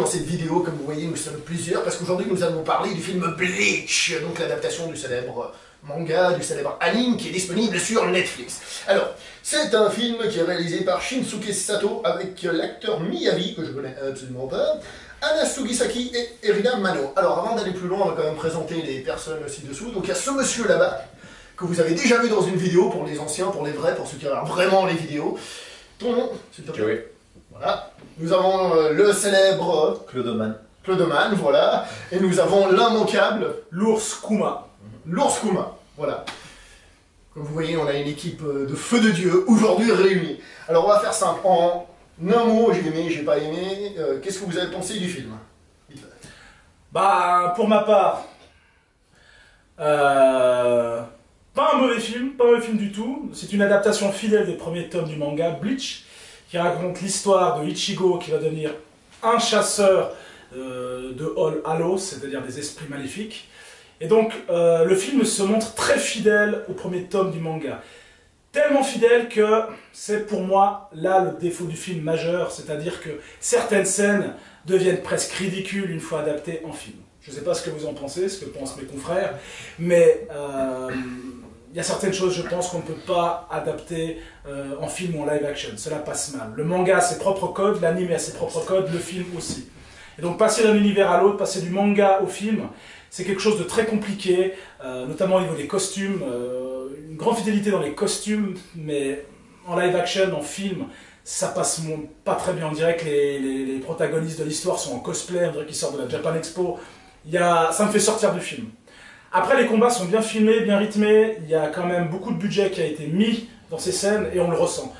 dans cette vidéo. Comme vous voyez, nous sommes plusieurs parce qu'aujourd'hui nous allons parler du film Bleach, donc l'adaptation du célèbre manga, du célèbre anime qui est disponible sur Netflix. Alors, c'est un film qui est réalisé par Shinsuke Sato avec l'acteur Miyavi, que je connais absolument pas, Anna Sugisaki et Erina Mano. Alors, avant d'aller plus loin, on va quand même présenter les personnes ci-dessous. Donc, il y a ce monsieur là-bas, que vous avez déjà vu dans une vidéo, pour les anciens, pour les vrais, pour ceux qui regardent vraiment les vidéos. Ton nom, s'il te plaît. Joey. Voilà. Nous avons le célèbre... Clodoman, voilà. Et nous avons l'immanquable... L'ours Kuma. L'ours Kuma, voilà. Comme vous voyez, on a une équipe de feu de Dieu, aujourd'hui réunie. Alors, on va faire simple. En un mot, j'ai aimé, j'ai pas aimé. Qu'est-ce que vous avez pensé du film? Bah, pour ma part... pas un mauvais film du tout. C'est une adaptation fidèle des premiers tomes du manga Bleach, qui raconte l'histoire de Ichigo qui va devenir un chasseur de All Hallows, c'est-à-dire des esprits maléfiques. Et donc, le film se montre très fidèle au premier tome du manga. Tellement fidèle que c'est pour moi, là, le défaut du film majeur, c'est-à-dire que certaines scènes deviennent presque ridicules une fois adaptées en film. Je ne sais pas ce que vous en pensez, ce que pensent mes confrères, mais il y a certaines choses, je pense, qu'on ne peut pas adapter en film ou en live action. Cela passe mal. Le manga a ses propres codes, l'anime a ses propres codes, le film aussi. Et donc passer d'un univers à l'autre, passer du manga au film, c'est quelque chose de très compliqué, notamment au niveau des costumes. Une grande fidélité dans les costumes, mais en live action, en film, ça passe pas très bien. On dirait que les protagonistes de l'histoire sont en cosplay, on dirait qu'ils sortent de la Japan Expo. Ça me fait sortir du film. Après, les combats sont bien filmés, bien rythmés. Il y a quand même beaucoup de budget qui a été mis dans ces scènes et on le ressent.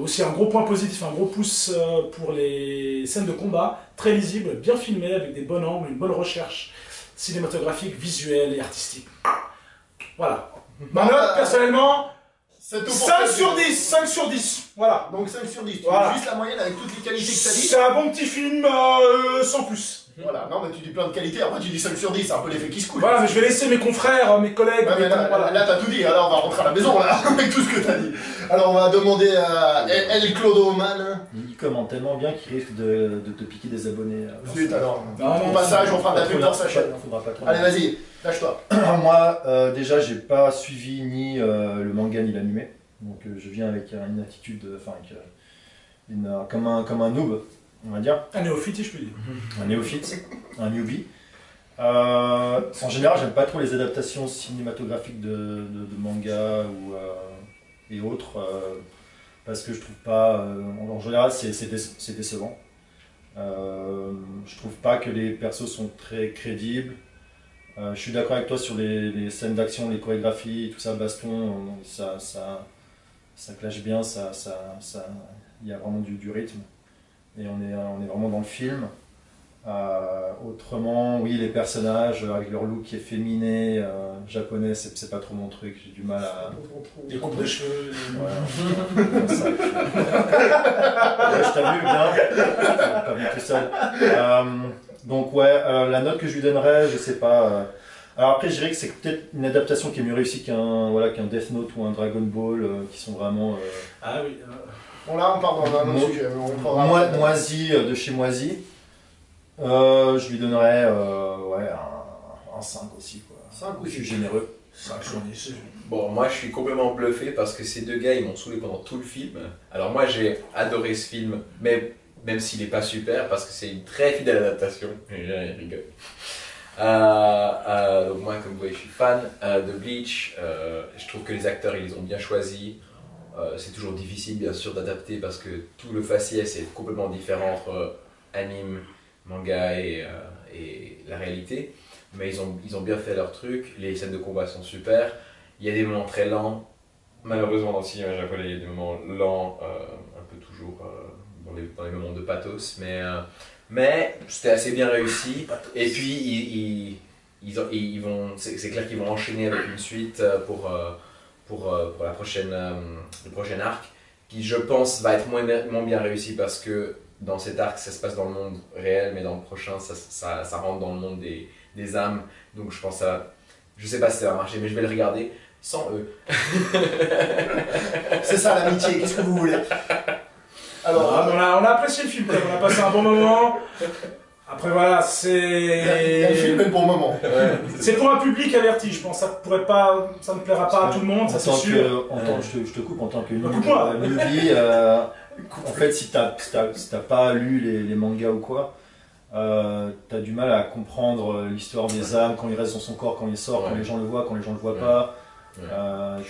Aussi un gros point positif, un gros pouce pour les scènes de combat, très lisibles, bien filmées, avec des bons angles, une bonne recherche cinématographique, visuelle et artistique. Voilà. Ma note, personnellement, 5 sur 10, 5 sur 10. Voilà. Donc 5 sur 10, tu Voilà. mets juste la moyenne avec toutes les qualités que tu as dit. C'est un bon petit film sans plus. Voilà, non mais tu dis plein de qualités, après tu dis 5 sur 10, c'est un peu l'effet qui se coule. Voilà, mais je vais laisser mes confrères, mes collègues... Ouais, mais voilà. là t'as tout dit, alors on va rentrer à la maison là, avec tout ce que t'as dit. Alors on va demander à El Clodoman. Il commente tellement bien qu'il risque de te piquer des abonnés. Zut alors, Non, au passage on fera de la pub dans sa chaîne. Faudra pas trop. Allez vas-y, lâche-toi. Moi, déjà, j'ai pas suivi ni le manga ni l'animé. Donc je viens avec une attitude, comme un noob, on va dire. Un néophyte, si je peux dire. Un néophyte, un newbie. En général, j'aime pas trop les adaptations cinématographiques de manga et autres, parce que je trouve pas, en général, c'est décevant. Je trouve pas que les persos sont très crédibles. Je suis d'accord avec toi sur les scènes d'action, les chorégraphies, tout ça, baston, ça clash bien, il y a vraiment du rythme. Et on est vraiment dans le film. Autrement, oui, les personnages avec leur look efféminé, japonais, c'est pas trop mon truc, j'ai du mal à... Des coupes de cheveux... Ouais, comme ça. Ouais, je t'ai vu bien, pas vu tout seul. Donc ouais, la note que je lui donnerais, je sais pas... Alors après, je dirais que c'est peut-être une adaptation qui est mieux réussie qu'un Death Note ou un Dragon Ball, qui sont vraiment... Ah oui... Bon là on part dans un autre sujet, on prendra... Moisi de chez Moisi. Je lui donnerais un 5 aussi, quoi. 5 ou Je suis 6. généreux. 5 sur 10. Bon, moi je suis complètement bluffé parce que ces deux gars ils m'ont saoulé pendant tout le film. Alors moi j'ai adoré ce film, mais même s'il n'est pas super parce que c'est une très fidèle adaptation. Je rigole. Donc moi comme vous voyez je suis fan de Bleach. Je trouve que les acteurs ils les ont bien choisis. C'est toujours difficile bien sûr d'adapter parce que tout le faciès est complètement différent entre anime, manga et la réalité. Mais ils ont bien fait leur truc, les scènes de combat sont super. Il y a des moments très lents. Malheureusement dans le cinéma japonais il y a des moments lents, un peu toujours dans les moments de pathos. Mais c'était assez bien réussi. Et puis c'est clair qu'ils vont enchaîner avec une suite pour le prochain arc, qui je pense va être moins bien réussi parce que dans cet arc ça se passe dans le monde réel, mais dans le prochain ça rentre dans le monde des âmes, donc je pense je sais pas si ça va marcher, mais je vais le regarder sans eux. C'est ça l'amitié, qu'est-ce que vous voulez? Alors, on a apprécié le film, quand même, on a passé un bon moment. Après voilà, le film est le bon moment. c'est pour un public averti, je pense. Ça ne plaira pas à tout le monde, ça c'est sûr. Je te coupe en tant que Coupe-moi. newbie. En fait, si t'as pas lu les mangas ou quoi, t'as du mal à comprendre l'histoire des âmes quand il reste dans son corps, quand il sort, quand les gens le voient, quand les gens le voient pas.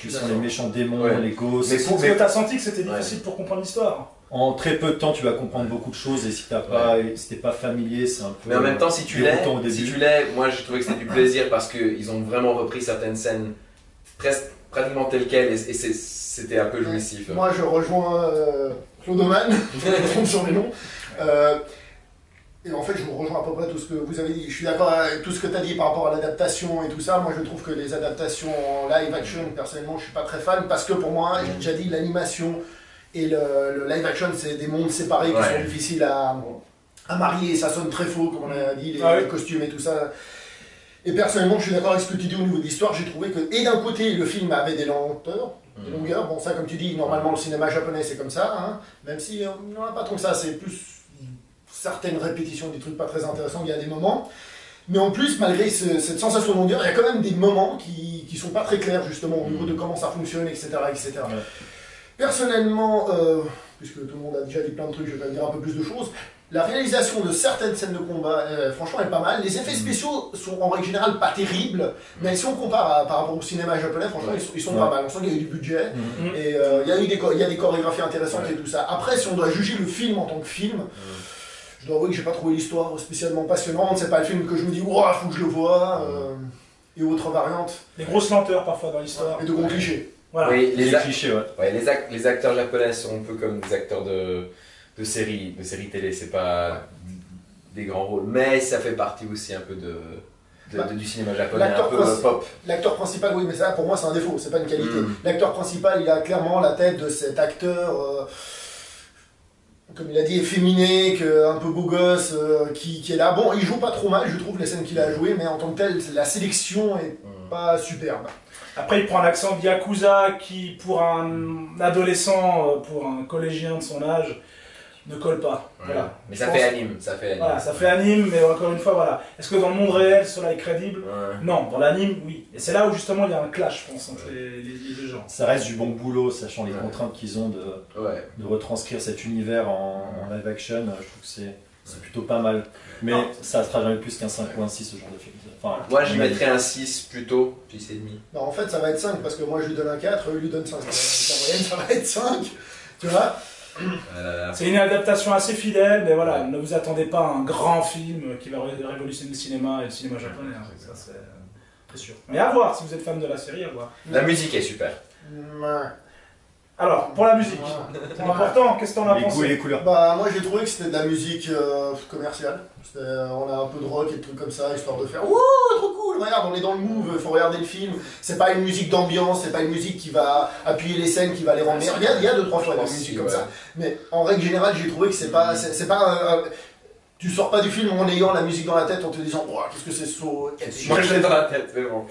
Qui sont les méchants démons, les ghosts. Mais t'as senti que c'était difficile pour comprendre l'histoire. En très peu de temps, tu vas comprendre beaucoup de choses et si t'es pas familier, c'est un peu. Mais en même temps, si tu l'es, début. moi j'ai trouvé que c'était du plaisir parce qu'ils ont vraiment repris certaines scènes pratiquement telles quelles et c'était un peu jouissif. Moi je rejoins Claude Oman, je trompe sur les noms. Et en fait, je vous rejoins à peu près tout ce que vous avez dit. Je suis d'accord avec tout ce que tu as dit par rapport à l'adaptation et tout ça. Moi, je trouve que les adaptations en live action, personnellement, je suis pas très fan parce que pour moi, j'ai déjà dit, l'animation et le live action, c'est des mondes séparés qui sont difficiles à marier. Ça sonne très faux, comme on a dit, les costumes et tout ça. Et personnellement, je suis d'accord avec ce que tu dis au niveau de l'histoire. J'ai trouvé que, et d'un côté, le film avait des lenteurs, des longueurs. Bon, ça, comme tu dis, normalement, le cinéma japonais, c'est comme ça. Hein. Même si on n'a pas trop que ça, c'est plus certaines répétitions, des trucs pas très intéressants, il y a des moments. Mais en plus, malgré cette sensation de longueur, il y a quand même des moments qui sont pas très clairs, justement, au niveau de comment ça fonctionne, etc. etc. Ouais. Personnellement, puisque tout le monde a déjà dit plein de trucs, je vais dire un peu plus de choses, la réalisation de certaines scènes de combat, franchement, est pas mal. Les effets spéciaux sont en règle générale pas terribles, mais si on compare par rapport au cinéma japonais, franchement, ils sont pas mal. On sent qu'il y a eu du budget, et il y a des chorégraphies intéressantes et tout ça. Après, si on doit juger le film en tant que film, je dois avouer que j'ai pas trouvé l'histoire spécialement passionnante. C'est pas le film que je me dis, ouah, faut que je le voie, et autres variantes. Des grosses lenteurs parfois dans l'histoire. Et de gros clichés. Voilà. Oui, les clichés, les acteurs japonais sont un peu comme des acteurs de séries télé, c'est pas des grands rôles, mais ça fait partie aussi un peu du cinéma japonais, un peu pop. L'acteur principal, oui, mais ça pour moi c'est un défaut, c'est pas une qualité. L'acteur principal, il a clairement la tête de cet acteur, comme il a dit, efféminé, un peu beau gosse, qui est là. Bon, il joue pas trop mal, je trouve, les scènes qu'il a jouées, mais en tant que tel, la sélection est pas superbe. Après, il prend l'accent de Yakuza qui, pour un adolescent, pour un collégien de son âge, ne colle pas. Ouais. Voilà. Mais ça fait anime. Voilà, ça fait anime, mais encore une fois, voilà. Est-ce que dans le monde réel, cela est crédible? Non, dans l'anime, oui. Et c'est là où justement il y a un clash, je pense, entre les deux genres. Ça reste du bon boulot, sachant les contraintes qu'ils ont de retranscrire cet univers en live action. Je trouve que c'est plutôt pas mal. Mais ça ne sera jamais plus qu'un 5 ou un 6 ce genre de film. Enfin, moi je mettrais un 6 plutôt, 6,5. Non, en fait ça va être 5 parce que moi je lui donne un 4, lui donne 5. La moyenne ça va être 5, tu vois. C'est une adaptation assez fidèle, mais voilà, ne vous attendez pas à un grand film qui va révolutionner le cinéma et le cinéma japonais. Hein. Ça c'est très sûr. Mais à voir, si vous êtes fan de la série, à voir. La musique est super. Alors, pour la musique, c'est important, qu'est-ce que t'en as pensé? Les goûts et les couleurs. Bah, moi j'ai trouvé que c'était de la musique commerciale. On a un peu de rock et des trucs comme ça, histoire de faire wouh, trop cool, regarde, on est dans le move, il faut regarder le film. C'est pas une musique d'ambiance, c'est pas une musique qui va appuyer les scènes, qui va les rendre meilleures. Il y a 2-3 fois des musiques comme ça. Mais en règle générale, j'ai trouvé que c'est pas. Tu sors pas du film en ayant la musique dans la tête en te disant oh, qu'est-ce que c'est so... Moi je l'ai dans la tête, mais bon.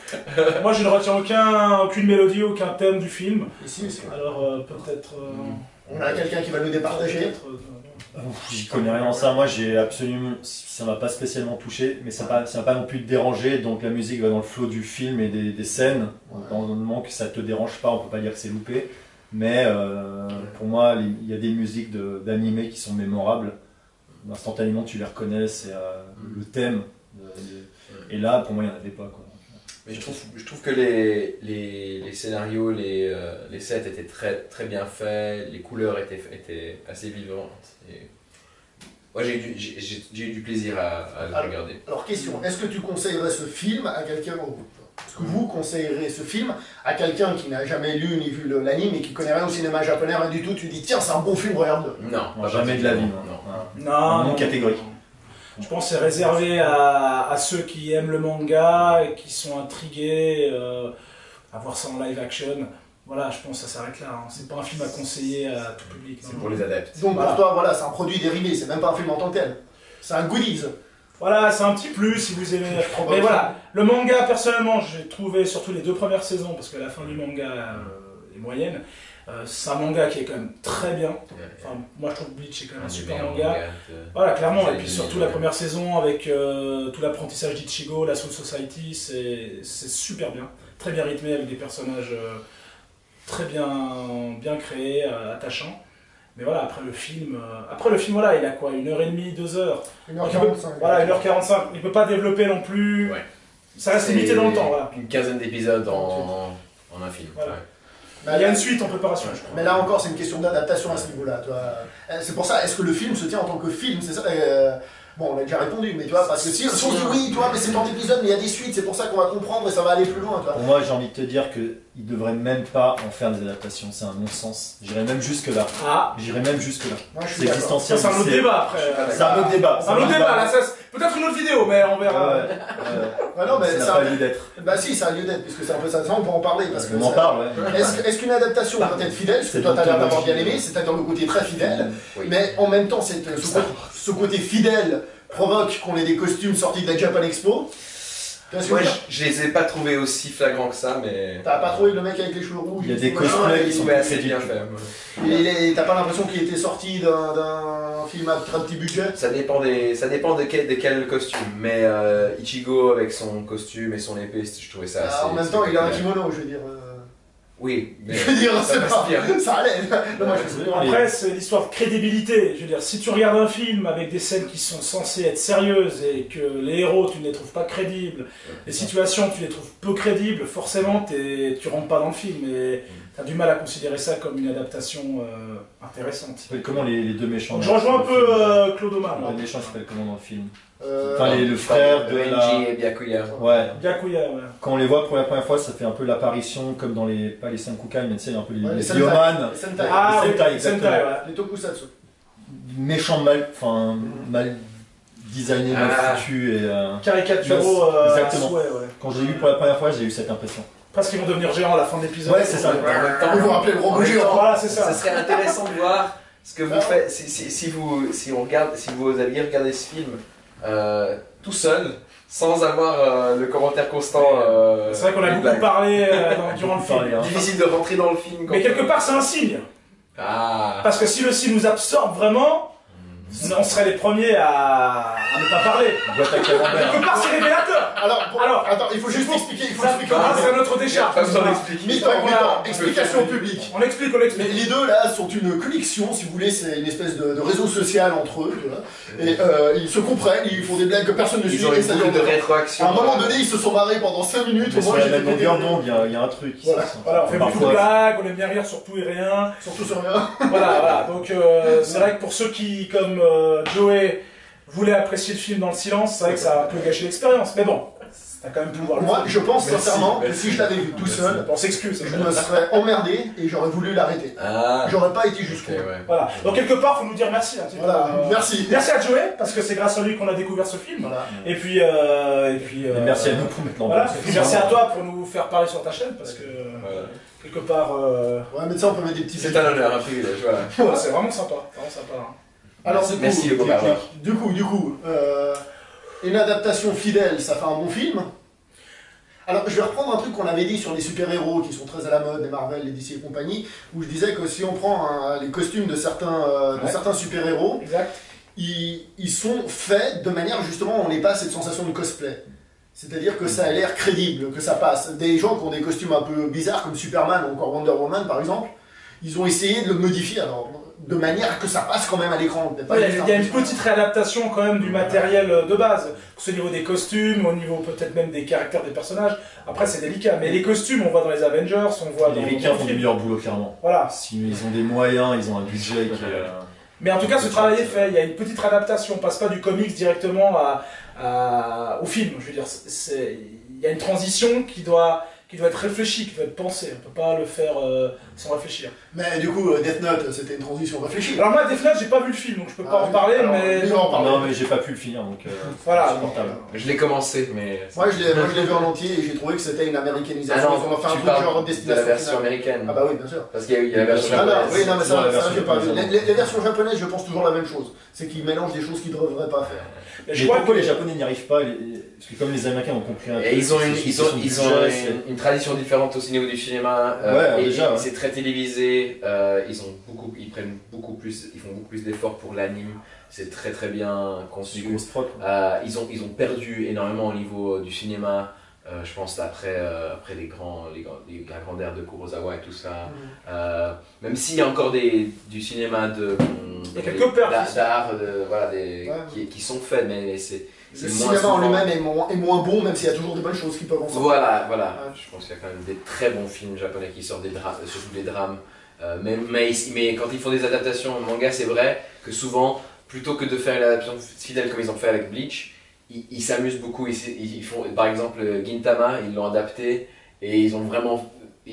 Moi je ne retiens aucune mélodie, aucun thème du film. Ici aussi. Alors peut-être. On a quelqu'un qui va nous départager. J'y connais rien en ça. Moi j'ai absolument. Ça m'a pas spécialement touché, mais ça m'a pas non plus dérangé. Donc la musique va dans le flow du film et des scènes. Dans le moment que ça te dérange pas, on peut pas dire que c'est loupé. Mais pour moi, il y a des musiques d'animés qui sont mémorables. Instantanément tu les reconnais, c'est le thème et là pour moi il n'y en avait pas quoi. Mais je trouve que les scénarios, les sets étaient très, très bien faits, les couleurs étaient assez vivantes et moi j'ai eu du plaisir à le regarder. Alors question, est-ce que tu conseillerais ce film à quelqu'un, est-ce que vous conseillerez ce film à quelqu'un qui n'a jamais lu ni vu l'anime et qui connaît rien au cinéma japonais, rien du tout, tu dis tiens c'est un bon film, regarde-le? Non, jamais de la vie. Non, catégorique. Je pense que c'est réservé à ceux qui aiment le manga et qui sont intrigués à voir ça en live action. Voilà, je pense que ça s'arrête là. Hein. C'est pas un film à conseiller à tout public. C'est pour les adeptes. Donc pour toi, voilà, c'est un produit dérivé, c'est même pas un film en tant que tel. C'est un goodies. Voilà, c'est un petit plus si vous aimez. Mais voilà, le manga, personnellement, j'ai trouvé surtout les 2 premières saisons, parce que la fin du manga est moyenne. C'est un manga qui est quand même très bien. Enfin, moi je trouve Bleach est quand même un super manga. de- Voilà, clairement. des Et puis années surtout 2000, la première saison avec tout l'apprentissage d'Ichigo, la Soul Society, c'est super bien. Très bien rythmé avec des personnages très bien créés, attachants. Mais voilà, après le film, voilà, il a quoi, 1h30, 2 heures. 1h45. Voilà, 1h45. Il peut pas développer non plus. Ouais. Ça reste limité dans le temps, voilà. Une quinzaine d'épisodes en un film. Voilà. Ouais. Il y a une suite en préparation, je crois. Mais là encore, c'est une question d'adaptation à ce niveau-là. Tu vois. C'est pour ça, est-ce que le film se tient en tant que film? C'est ça. Bon, on a déjà répondu, mais tu vois, parce que si on se dit oui, toi, mais c'est tant d'épisodes, mais il y a des suites, c'est pour ça qu'on va comprendre et ça va aller plus loin. Tu vois. Pour moi, j'ai envie de te dire qu'ils devraient même pas en faire des adaptations, c'est un non-sens. J'irais même jusque-là. Ah, J'irais même jusque-là. Moi, je suis C'est d'accord. ça existentiel. c'est un autre débat après. C'est un autre débat. C'est un autre débat, là, ça, peut-être une autre vidéo, mais on verra. Ouais, Ah non, mais ça n'a ça. pas lieu d'être. Bah si, ça a lieu d'être, puisque c'est un peu ça, on peut en parler. Parce que On en ça- parle, ouais. Est-ce qu'une adaptation doit être fidèle? Ce que C'est toi, tu as l'air d'avoir tautologie. bien aimé, c'est-à-dire le côté très fidèle. Oui. Mais en même temps, ce côté fidèle provoque qu'on ait des costumes sortis de la Japan Expo. Tu vois ce que Moi, je veux dire? je les ai pas trouvés aussi flagrants que ça, mais. T'as pas trouvé le mec avec les cheveux rouges? Il y a des machin, cosplays et- qui sont Ouais, assez crédibles. bien fait. T'as pas l'impression qu'il était sorti d'un film à très petit budget? Ça dépend de quel costume, mais Ichigo avec son costume et son épée, je trouvais ça assez. En même temps, il a un spectaculaire. kimono, je veux dire. Oui, mais Je veux dire, ça c'est passe pas. bien. Ça allait. Non, moi, je sais. Après, c'est l'histoire de crédibilité. Je veux dire, si tu regardes un film avec des scènes qui sont censées être sérieuses et que les héros, tu ne les trouves pas crédibles, les situations, tu les trouves peu crédibles, forcément, tu rentres pas dans le film et tu as du mal à considérer ça comme une adaptation intéressante. Ça s'appelle comment les deux méchants Donc, je dans le rejoins un film peu Claude Omar. Les deux méchants s'appellent comment dans le film Euh, Enfin, le frère de Renji la... et Byakuya. Ouais. Byakuya, ouais. Quand on les voit pour la première fois, ça fait un peu l'apparition, comme dans les... Pas les Senkukai, mais tu sais, un peu Ouais, les Sentai. bioman. Les Sentai. Ah, les oui, Sentai, Sentai, exactement. ouais. Les Tokusatsu. Méchants mal designés, mal Ah. foutus et... Caricaturaux, Exactement. souhait, ouais. Quand je l'ai vu pour la première fois, j'ai eu cette impression. Parce qu'ils vont devenir géants à la fin de l'épisode. Ouais, c'est ça. En même temps, Ils vont rappeler le en robot même géant. temps, Voilà, c'est ça. ça serait intéressant de voir ce que vous Ah. faites si vous aviez regardé ce film tout seul, sans avoir le commentaire constant. C'est vrai qu'on a des beaucoup blagues. parlé durant le film. Parlé, hein. Difficile de rentrer dans le film. quand Mais quelque part, c'est un signe. Ah. Parce que si le film nous absorbe vraiment, on serait les premiers à ne pas parler. Boîte à camembert. Quelque part, c'est révélateur. Alors, attends, il faut juste expliquer. Il faut Ça, expliquer. c'est notre décharge. Pas besoin d'expliquer. Mi-temps, Voilà. explication au public. On explique. Mais les deux là sont une connexion, si vous voulez, c'est une espèce de réseau social entre eux, tu vois. Et ils se comprennent, ils font des blagues que personne ne suit. Ils ont et une ça boucle dure de longtemps. rétroaction. À un moment donné, ils se sont marrés pendant 5 minutes. Mais Au sur moins, la j'ai même fait longueur des- d'onde, il y a un truc. Voilà. Voilà, on fait beaucoup de Parfois. blagues, on aime bien rire sur tout et rien. Surtout sur rien. Voilà. Donc c'est vrai que pour ceux qui, comme Joey, voulaient apprécier le film dans le silence, c'est vrai que ça a un peu gâché l'expérience. Mais bon, t'as quand même pu voir le Moi, film. je pense Merci, sincèrement que merci. si je l'avais vu tout seul, On s'excuse. je me serais emmerdé et j'aurais voulu l'arrêter. Ah. J'aurais pas été Ok, jusqu'au ouais. bout. Voilà. Donc quelque part, faut nous dire merci. Hein, tu sais, Voilà, euh, merci. Merci à Joey, parce que c'est grâce à lui qu'on a découvert ce film. Voilà. Et puis, Et merci à nous pour mettre Voilà. l'ambiance. Et puis merci à toi pour nous faire parler sur ta chaîne, parce que Voilà. quelque part, Ouais, mais ça, on peut mettre des petits. C'est un honneur, un privilège, voilà. ouais, c'est vraiment sympa. Vraiment sympa. Hein. Alors, Merci, le beau barbare. du coup, une adaptation fidèle, ça fait un bon film. Alors, je vais reprendre un truc qu'on avait dit sur les super-héros qui sont très à la mode, les Marvel, les DC et compagnie, où je disais que si on prend les costumes de certains super-héros, Exact. ils sont faits de manière justement on n'ait pas cette sensation de cosplay. C'est-à-dire que ça a l'air crédible, que ça passe. Des gens qui ont des costumes un peu bizarres comme Superman ou encore Wonder Woman par exemple, ils ont essayé de le modifier alors, de manière que ça passe quand même à l'écran. Peut-être pas Ouais, juste il y a un une peu- petite réadaptation quand même du matériel de base, que ce soit au niveau des costumes, au niveau peut-être même des caractères des personnages. Après c'est délicat, mais les costumes on voit dans les Avengers, on voit dans Les dans Américains le font du film. meilleur boulot, clairement. Voilà. S'ils ont des moyens, ils ont un budget qui est... Mais en tout cas ce travail est fait, il y a une petite réadaptation, on passe pas du comics directement au film. Je veux dire, il y a une transition qui doit être réfléchie, qui doit être pensée, on peut pas le faire sans réfléchir. Mais du coup, Death Note, c'était une transition réfléchie. Alors moi Death Note j'ai pas vu le film donc je peux pas Ah, en parler, alors, mais lui, on va en parler. Non, mais j'ai pas pu le finir, donc... voilà. supportable. Je l'ai commencé, mais. Moi, je l'ai vu en entier et j'ai trouvé que c'était une Ah américanisation. non, Ils ont fait un tu truc parles genre de la destination version finale. américaine. Ah bah oui, bien sûr. Parce qu'il y a la version Ah non, japonaise. oui, non, mais Ouais, la ça version j'ai pas vu. japonaise, Les versions japonaises, je pense toujours la même chose. C'est qu'ils mélangent des choses qu'ils ne devraient pas faire. Et je Mais crois pourquoi que les Japonais n'y arrivent pas Parce que comme les Américains ont compris un Et truc, ils ont, c'est une, une ils question ont, de ils ont budget, c'est- une tradition différente aussi au niveau du cinéma. Ouais, et déjà, ouais. c'est très télévisé. Ils prennent beaucoup plus, ils font beaucoup plus d'efforts pour l'anime. C'est très très bien c'est conçu. une grosse prod, quoi. Ils ont perdu énormément au niveau du cinéma. Je pense après les la grande ère de Kurosawa et tout ça. Même s'il y a encore du cinéma Il y a quelques perles d'art, voilà, Ouais. qui sont faits, mais c'est Le moins cinéma en souvent. lui-même est moins bon, même s'il y a toujours des bonnes choses qui peuvent en sortir. Voilà. Ouais. Je pense qu'il y a quand même des très bons films japonais qui sortent surtout des drames. Mais quand ils font des adaptations en manga, c'est vrai que souvent, plutôt que de faire une adaptation fidèle comme ils ont fait avec Bleach, ils s'amusent beaucoup. Ils font, par exemple, Gintama, ils l'ont adapté et ils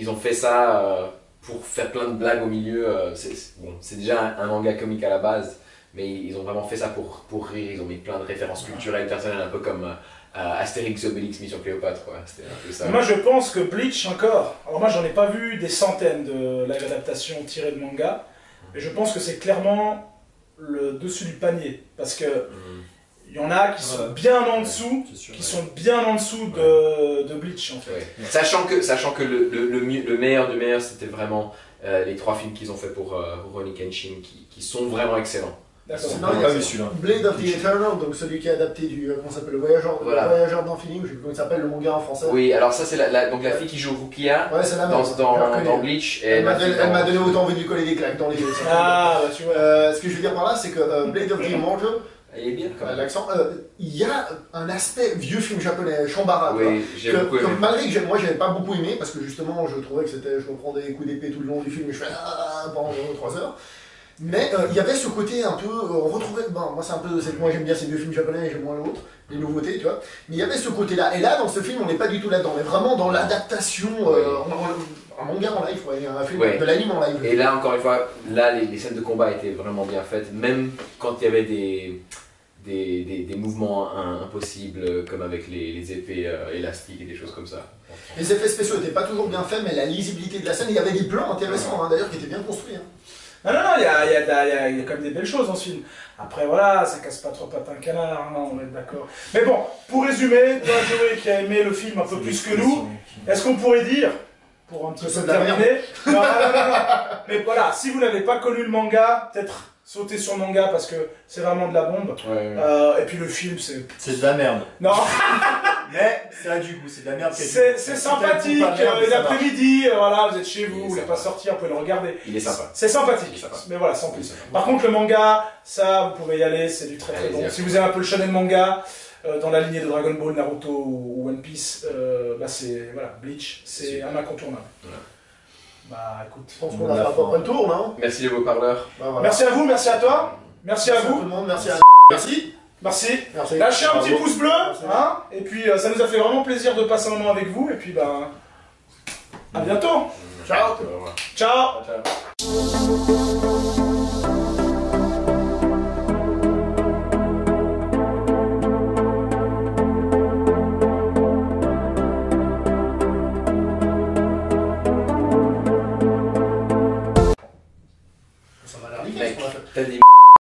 ont fait ça pour faire plein de blagues au milieu. C'est déjà un manga comique à la base, mais ils ont vraiment fait ça pour rire. Ils ont mis plein de références culturelles personnelles, un peu comme Astérix Obélix Mission Cléopâtre, quoi. C'était un peu ça. moi je pense que Bleach encore, alors moi j'en ai pas vu des centaines de live adaptations tirées de manga, mais je pense que c'est clairement le dessus du panier, parce que il y en a qui sont bien en dessous, C'est sûr, qui ouais. sont bien en dessous de Bleach en fait. Ouais. Sachant que le meilleur du meilleur, c'était vraiment les 3 films qu'ils ont fait pour Rurouni Kenshin, qui sont vraiment excellents. D'accord. Non, J'ai il y a pas vu celui-là. Blade of the Eternal, donc celui qui est adapté du, comment ça s'appelle, le voyageur d'infini, ou je sais plus comment il s'appelle le manga en français. Oui, alors ça c'est donc la fille qui joue Rukia Ouais, c'est la même. dans, je la dans, reconnais. dans Bleach. Et Elle m'a la fille donné, dans- autant envie de lui coller des claques dans les yeux. Ah bah tu vois. Ce que je veux dire par là, c'est que Blade of the Immortal, Elle est bien quand même. l'accent, il y a un aspect vieux film japonais, Shambara, quoi. Oui, j'ai beaucoup aimé. Malgré que moi j'avais pas beaucoup aimé, parce que justement je trouvais que c'était, je me prends des coups d'épée tout le long du film et je fais pendant 3 heures. Mais il y avait ce côté un peu, on retrouvait, bon, moi c'est que moi j'aime bien ces vieux films japonais et j'aime moins l'autre, les nouveautés, tu vois. Mais il y avait ce côté-là. Et là, dans ce film, on n'est pas du tout là-dedans, on est vraiment dans l'adaptation, un manga en live, ouais, un film Ouais. de l'anime en live. Et là, encore une fois, là, les scènes de combat étaient vraiment bien faites, même quand il y avait des mouvements impossibles, comme avec les épées élastiques et des choses comme ça. Les effets spéciaux n'étaient pas toujours bien faits, mais la lisibilité de la scène, il y avait des plans intéressants, hein, d'ailleurs, qui étaient bien construits. Hein. Non, il y a quand même des belles choses dans ce film. Après voilà, ça casse pas trop patin canard, hein, on est d'accord. Mais bon, pour résumer, toi Joey qui a aimé le film un peu plus que nous, est-ce qu'on pourrait dire, pour un petit Que c'est peu de la terminer, non. Mais voilà, si vous n'avez pas connu le manga, peut-être sauter sur le manga parce que c'est vraiment de la bombe. Et puis le film, c'est... C'est de la merde. Non, Mais ça a du goût, c'est de la merde. c'est sympathique, l'après-midi, voilà, vous êtes chez vous, Il est vous voulez sympa. pas sortir, vous pouvez le regarder. Il est sympa. C'est sympathique, Il est sympa. mais voilà, sans plus. Il est sympa. Par contre, le manga, ça, vous pouvez y aller, c'est du très très Allez-y, bon. à Si fond. vous aimez un peu le shonen manga, dans la lignée de Dragon Ball, Naruto ou One Piece, bah c'est, voilà, Bleach, c'est Super. un incontournable. Voilà. Bah écoute. Je pense qu'on a fait à peu près le tour, non? Merci les beaux parleurs. Bah, voilà. Merci à vous, merci à toi, merci à Merci à tout vous, le monde, merci à... Merci. merci. Merci. Lâchez un petit Bravo. pouce bleu, Merci. hein, et puis ça nous a fait vraiment plaisir de passer un moment avec vous, et puis bah, à bientôt. Ciao. Au revoir. Ciao. Ciao. Ça m'a l'air nickel, Mec, ce qu'on a fait. t'as dit